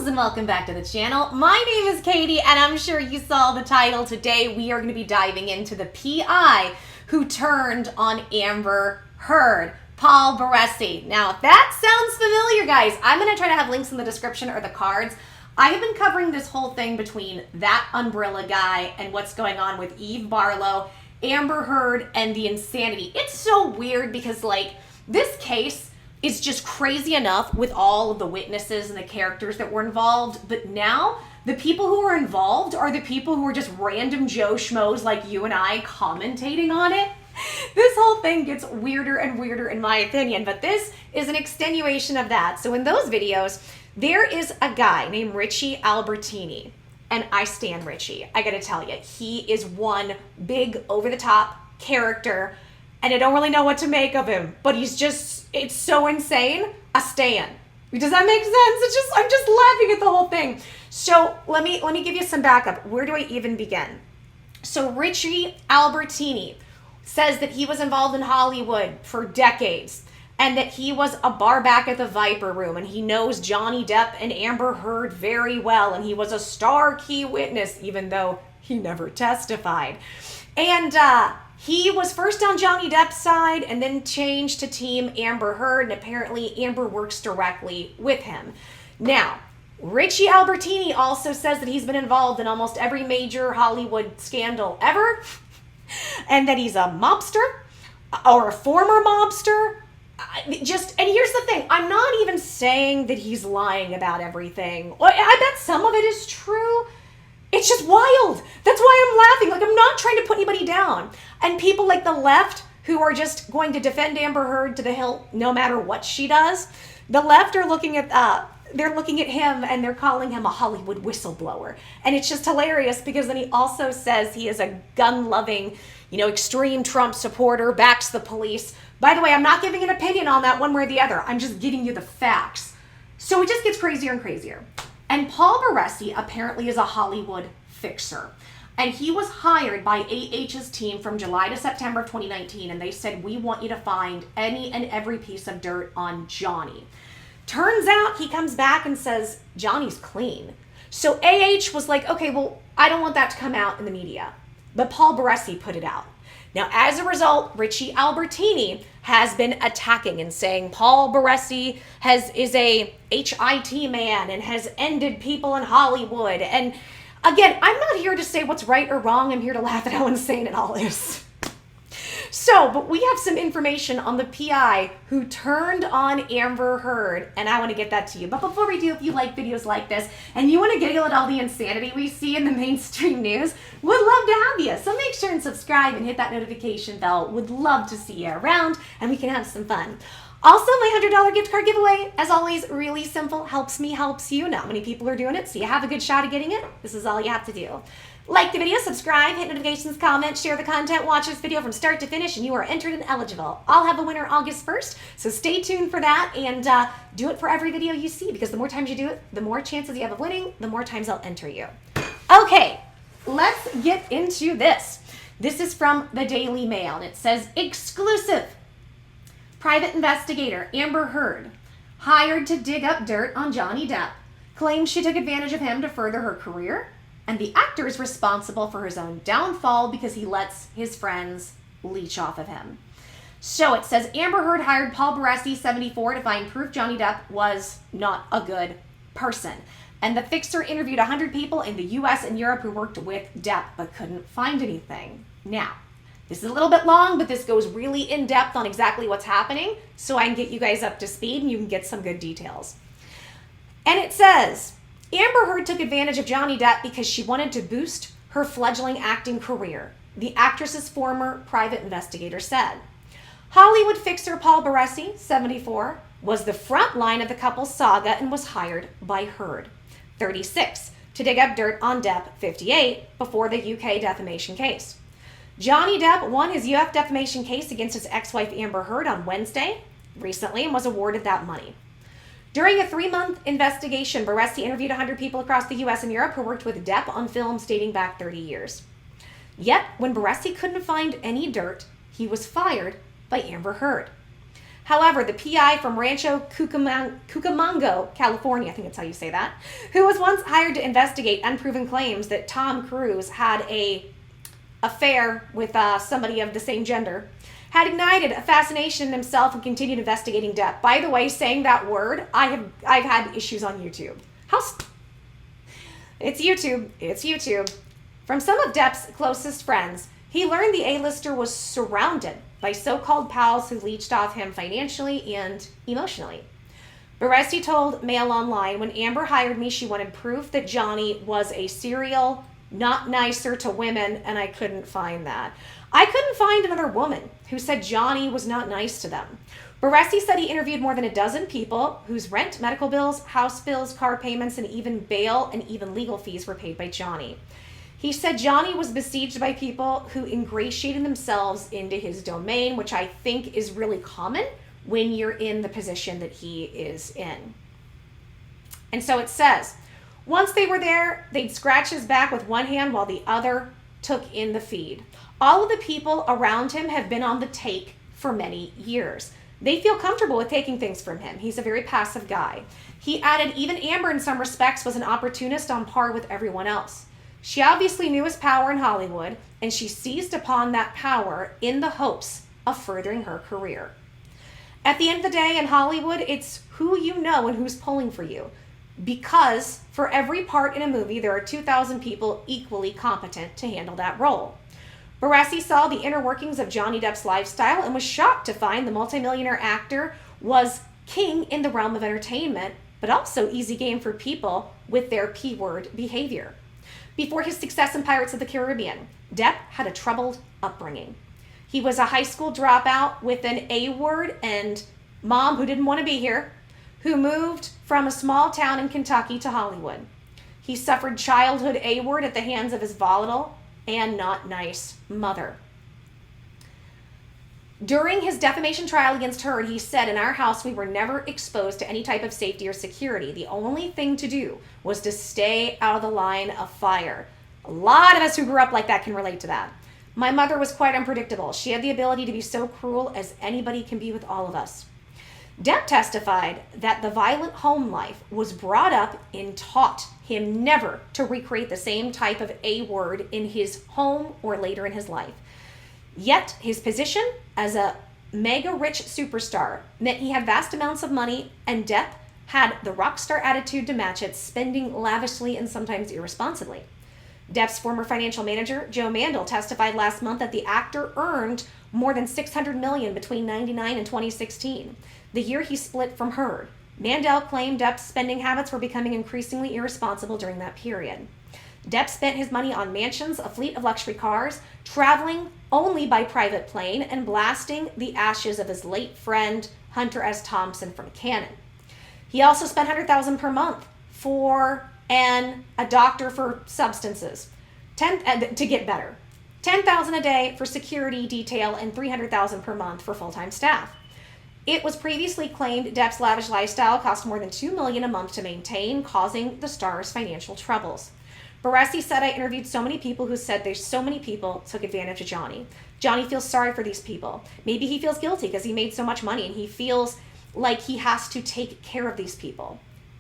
and welcome back to the channel. My name is Katie and I'm sure you saw the title. Today we are going to be diving into the PI who turned on Amber Heard, Paul Baresi. Now if that sounds familiar, guys, I'm going to try to have links in the description or the cards. I have been covering this whole thing between that umbrella guy and what's going on with Eve Barlow, Amber Heard, and the insanity. It's so weird because this case is just crazy enough with all of the witnesses and the characters that were involved. But now the people who are involved are the people who are just random Joe Schmoes like you and I commentating on it. This whole thing gets weirder and weirder in my opinion, but this is an extenuation of that. So in those videos, there is a guy named Richie Albertini, and I stan Richie. I gotta tell you, he is one big over-the-top character, and I don't really know what to make of him, but it's so insane, a stan. Does that make sense? I'm just laughing at the whole thing. So let me give you some backup. Where do I even begin? So Richie Albertini says that he was involved in Hollywood for decades and that he was a bar back at the Viper Room and he knows Johnny Depp and Amber Heard very well and he was a star key witness even though he never testified. And he was first on Johnny Depp's side and then changed to Team Amber Heard, and apparently Amber works directly with him. Now, Richie Albertini also says that he's been involved in almost every major Hollywood scandal ever, and that he's a mobster or a former mobster. And here's the thing, I'm not even saying that he's lying about everything. I bet some of it is true. It's just wild. That's why I'm laughing. I'm not trying to put anybody down. And people like the left who are just going to defend Amber Heard to the hilt no matter what she does, the left are looking at him and they're calling him a Hollywood whistleblower. And it's just hilarious because then he also says he is a gun-loving, extreme Trump supporter, backs the police. By the way, I'm not giving an opinion on that one way or the other. I'm just giving you the facts. So it just gets crazier and crazier. And Paul Baresi apparently is a Hollywood fixer. And he was hired by AH's team from July to September of 2019. And they said, we want you to find any and every piece of dirt on Johnny. Turns out he comes back and says, Johnny's clean. So AH was like, okay, well, I don't want that to come out in the media. But Paul Baresi put it out. Now, as a result, Richie Albertini has been attacking and saying Paul Baresi is a HIT man and has ended people in Hollywood. And again, I'm not here to say what's right or wrong. I'm here to laugh at how insane it all is. So, but we have some information on the PI who turned on Amber Heard, and I want to get that to you. But before we do, if you like videos like this and you want to giggle at all the insanity we see in the mainstream news, would love to have you. So make sure and subscribe and hit that notification bell. Would love to see you around and we can have some fun. Also, my $100 gift card giveaway, as always, really simple. Helps me, helps you. Not many people are doing it, so you have a good shot at getting it. This is all you have to do. Like the video, subscribe, hit notifications, comment, share the content, watch this video from start to finish, and you are entered and eligible. I'll have a winner August 1st, so stay tuned for that, and do it for every video you see, because the more times you do it, the more chances you have of winning, the more times I'll enter you. Okay, let's get into this. This is from the Daily Mail, and it says, exclusive. Private investigator Amber Heard, hired to dig up dirt on Johnny Depp, claims she took advantage of him to further her career, and the actor is responsible for his own downfall because he lets his friends leech off of him. So it says Amber Heard hired Paul Baresi, 74, to find proof Johnny Depp was not a good person. And the fixer interviewed 100 people in the US and Europe who worked with Depp but couldn't find anything. Now, this is a little bit long, but this goes really in depth on exactly what's happening so I can get you guys up to speed and you can get some good details. And it says, Amber Heard took advantage of Johnny Depp because she wanted to boost her fledgling acting career, the actress's former private investigator said. Hollywood fixer Paul Baresi, 74, was the front line of the couple's saga and was hired by Heard, 36, to dig up dirt on Depp, 58, before the UK defamation case. Johnny Depp won his UF defamation case against his ex-wife Amber Heard on Wednesday, recently, and was awarded that money. During a 3-month investigation, Baresi interviewed 100 people across the US and Europe who worked with Depp on films dating back 30 years. Yet, when Baresi couldn't find any dirt, he was fired by Amber Heard. However, the PI from Rancho Cucamonga, California, I think that's how you say that, who was once hired to investigate unproven claims that Tom Cruise had an affair with somebody of the same gender, had ignited a fascination in himself and continued investigating Depp. By the way, saying that word, I've had issues on YouTube. It's YouTube. From some of Depp's closest friends, he learned the A-lister was surrounded by so-called pals who leeched off him financially and emotionally. Baresi told Mail Online, when Amber hired me, she wanted proof that Johnny was a serial, not nicer to women, and I couldn't find that. I couldn't find another woman who said Johnny was not nice to them. Baresi said he interviewed more than a dozen people whose rent, medical bills, house bills, car payments, and even bail and even legal fees were paid by Johnny. He said Johnny was besieged by people who ingratiated themselves into his domain, which I think is really common when you're in the position that he is in. And so it says, once they were there, they'd scratch his back with one hand while the other took in the feed. All of the people around him have been on the take for many years. They feel comfortable with taking things from him. He's a very passive guy. He added, even Amber in some respects was an opportunist on par with everyone else. She obviously knew his power in Hollywood, and she seized upon that power in the hopes of furthering her career. At the end of the day, in Hollywood, it's who you know and who's pulling for you. Because for every part in a movie, there are 2,000 people equally competent to handle that role. Baresi saw the inner workings of Johnny Depp's lifestyle and was shocked to find the multimillionaire actor was king in the realm of entertainment, but also easy game for people with their P-word behavior. Before his success in Pirates of the Caribbean, Depp had a troubled upbringing. He was a high school dropout with an A-word and mom who didn't want to be here, who moved from a small town in Kentucky to Hollywood. He suffered childhood A-word at the hands of his volatile and not nice mother. During his defamation trial against Heard, he said, in our house, we were never exposed to any type of safety or security. The only thing to do was to stay out of the line of fire. A lot of us who grew up like that can relate to that. My mother was quite unpredictable. She had the ability to be so cruel as anybody can be with all of us. Depp testified that the violent home life was brought up and taught him never to recreate the same type of A-word in his home or later in his life. Yet, his position as a mega-rich superstar meant he had vast amounts of money, and Depp had the rock star attitude to match it, spending lavishly and sometimes irresponsibly. Depp's former financial manager, Joe Mandel, testified last month that the actor earned more than $600 million between 1999 and 2016, the year he split from Heard. Mandel claimed Depp's spending habits were becoming increasingly irresponsible during that period. Depp spent his money on mansions, a fleet of luxury cars, traveling only by private plane, and blasting the ashes of his late friend, Hunter S. Thompson, from Cannon. He also spent $100,000 per month for a doctor for substances, to get better. $10,000 a day for security detail and $300,000 per month for full-time staff. It was previously claimed Depp's lavish lifestyle cost more than $2 million a month to maintain, causing the star's financial troubles. Baresi said, I interviewed so many people who said there's so many people took advantage of Johnny. Johnny feels sorry for these people. Maybe he feels guilty because he made so much money and he feels like he has to take care of these people.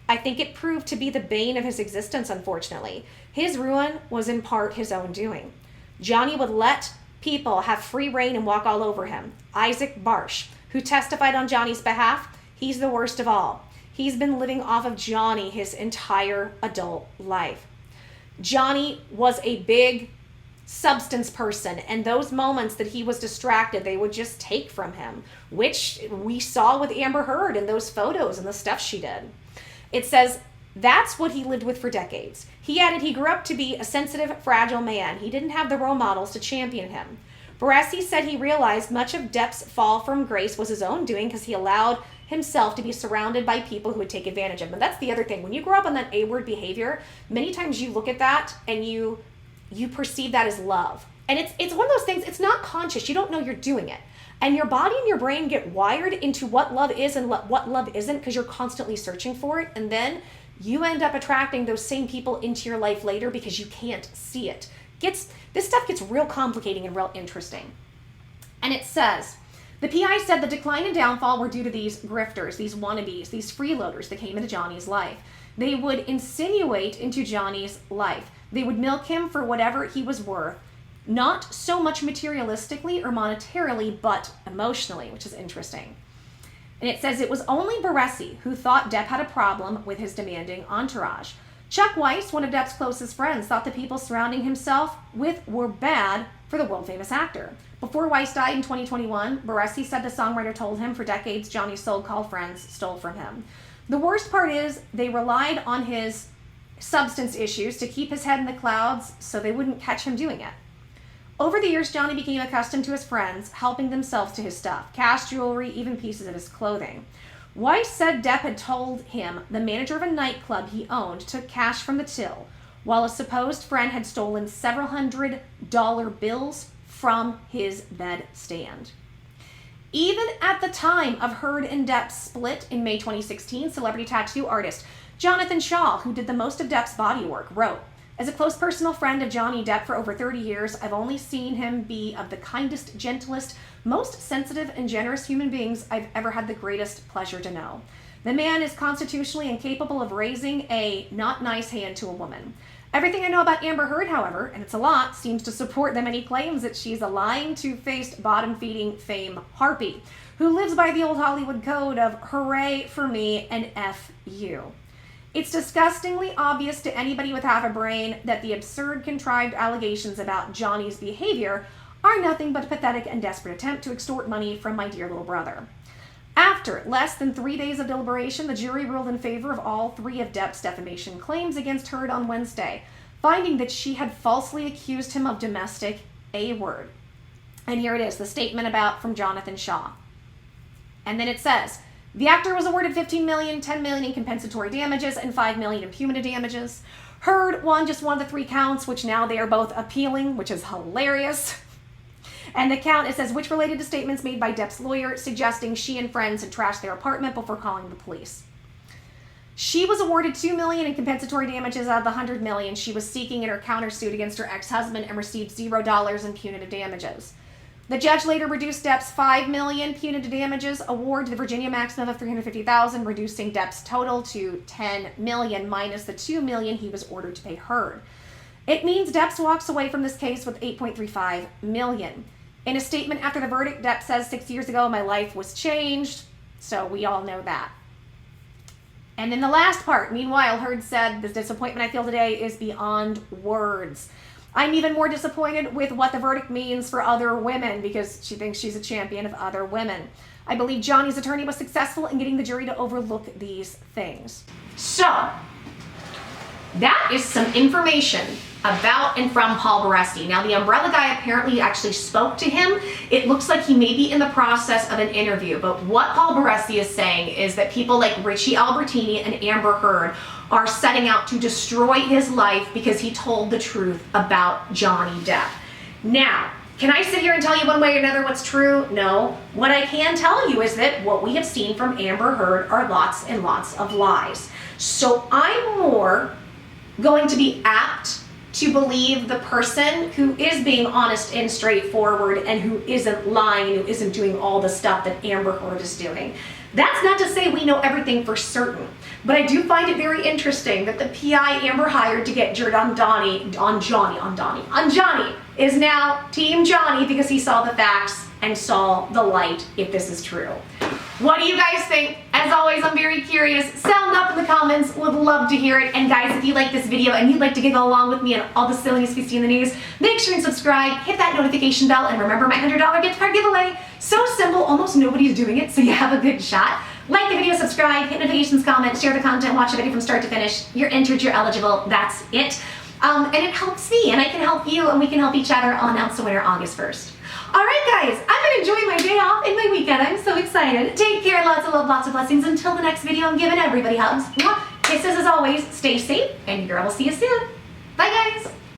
I think it proved to be the bane of his existence, unfortunately. His ruin was in part his own doing. Johnny would let people have free reign and walk all over him. Isaac Barsh, who testified on Johnny's behalf, he's the worst of all. He's been living off of Johnny his entire adult life. Johnny was a big substance person, and those moments that he was distracted, they would just take from him, which we saw with Amber Heard in those photos and the stuff she did. It says, that's what he lived with for decades. He added he grew up to be a sensitive, fragile man. He didn't have the role models to champion him. Baresi said he realized much of Depp's fall from grace was his own doing because he allowed himself to be surrounded by people who would take advantage of him. And that's the other thing. When you grow up on that A-word behavior, many times you look at that and you perceive that as love. And it's one of those things, it's not conscious. You don't know you're doing it. And your body and your brain get wired into what love is and what love isn't because you're constantly searching for it. And then you end up attracting those same people into your life later because you can't see it. This stuff gets real complicating and real interesting. And it says, The PI said the decline and downfall were due to these grifters, these wannabes, these freeloaders that came into Johnny's life. They would insinuate into Johnny's life. They would milk him for whatever he was worth, not so much materialistically or monetarily, but emotionally, which is interesting. And it says it was only Baresi who thought Depp had a problem with his demanding entourage. Chuck Weiss, one of Depp's closest friends, thought the people surrounding himself with were bad for the world-famous actor. Before Weiss died in 2021, Baresi said the songwriter told him for decades Johnny's so-called friends stole from him. The worst part is they relied on his substance issues to keep his head in the clouds so they wouldn't catch him doing it. Over the years, Johnny became accustomed to his friends helping themselves to his stuff, cash, jewelry, even pieces of his clothing. Weiss said Depp had told him the manager of a nightclub he owned took cash from the till, while a supposed friend had stolen several $100 bills from his bedstand. Even at the time of Heard and Depp's split in May 2016, celebrity tattoo artist Jonathan Shaw, who did the most of Depp's body work, wrote, "As a close personal friend of Johnny Depp for over 30 years, I've only seen him be of the kindest, gentlest, most sensitive and generous human beings I've ever had the greatest pleasure to know. The man is constitutionally incapable of raising a not nice hand to a woman. Everything I know about Amber Heard, however, and it's a lot, seems to support the many claims that she's a lying, two-faced, bottom-feeding fame harpy who lives by the old Hollywood code of hooray for me and F you. It's disgustingly obvious to anybody with half a brain that the absurd, contrived allegations about Johnny's behavior are nothing but a pathetic and desperate attempt to extort money from my dear little brother." After less than 3 days of deliberation, the jury ruled in favor of all three of Depp's defamation claims against Heard on Wednesday, finding that she had falsely accused him of domestic A-word. And here it is, the statement from Jonathan Shaw. And then it says, the actor was awarded $15 million, $10 million in compensatory damages, and $5 million in punitive damages. Heard won just one of the 3 counts, which now they are both appealing, which is hilarious. And the count, it says, which related to statements made by Depp's lawyer suggesting she and friends had trashed their apartment before calling the police. She was awarded $2 million in compensatory damages out of the $100 million she was seeking in her countersuit against her ex-husband and received $0 in punitive damages. The judge later reduced Depp's $5 million punitive damages award to the Virginia maximum of $350,000, reducing Depp's total to $10 million minus the $2 million he was ordered to pay Heard. It means Depp walks away from this case with $8.35 million. In a statement after the verdict, Depp says 6 years ago, my life was changed. So we all know that. And then the last part, meanwhile, Heard said, the disappointment I feel today is beyond words. I'm even more disappointed with what the verdict means for other women because she thinks she's a champion of other women. I believe Johnny's attorney was successful in getting the jury to overlook these things. So, that is some information about and from Paul Baresi. Now, the umbrella guy apparently actually spoke to him. It looks like he may be in the process of an interview, but what Paul Baresi is saying is that people like Richie Albertini and Amber Heard are setting out to destroy his life because he told the truth about Johnny Depp. Now, can I sit here and tell you one way or another what's true? No. What I can tell you is that what we have seen from Amber Heard are lots and lots of lies. So I'm more going to be apt to believe the person who is being honest and straightforward and who isn't lying, who isn't doing all the stuff that Amber Heard is doing. That's not to say we know everything for certain, but I do find it very interesting that the PI Amber hired to get dirt on Johnny is now Team Johnny because he saw the facts and saw the light, if this is true. What do you guys think? As always, I'm very curious. Sound up in the comments. Would love to hear it. And guys, if you like this video and you'd like to giggle along with me and all the silliness we see in the news, make sure and subscribe, hit that notification bell, and remember my $100 gift card giveaway. So simple, almost nobody's doing it, so you have a good shot. Like the video, subscribe, hit notifications, comment, share the content, watch the video from start to finish. You're entered, you're eligible, that's it. And it helps me, and I can help you, and we can help each other. I'll announce the winner August 1st. Alright guys, I'm going to enjoy my day off and my weekend. I'm so excited. Take care, lots of love, lots of blessings. Until the next video, I'm giving everybody hugs. Kisses as always. Stay safe, and girl will see you soon. Bye guys.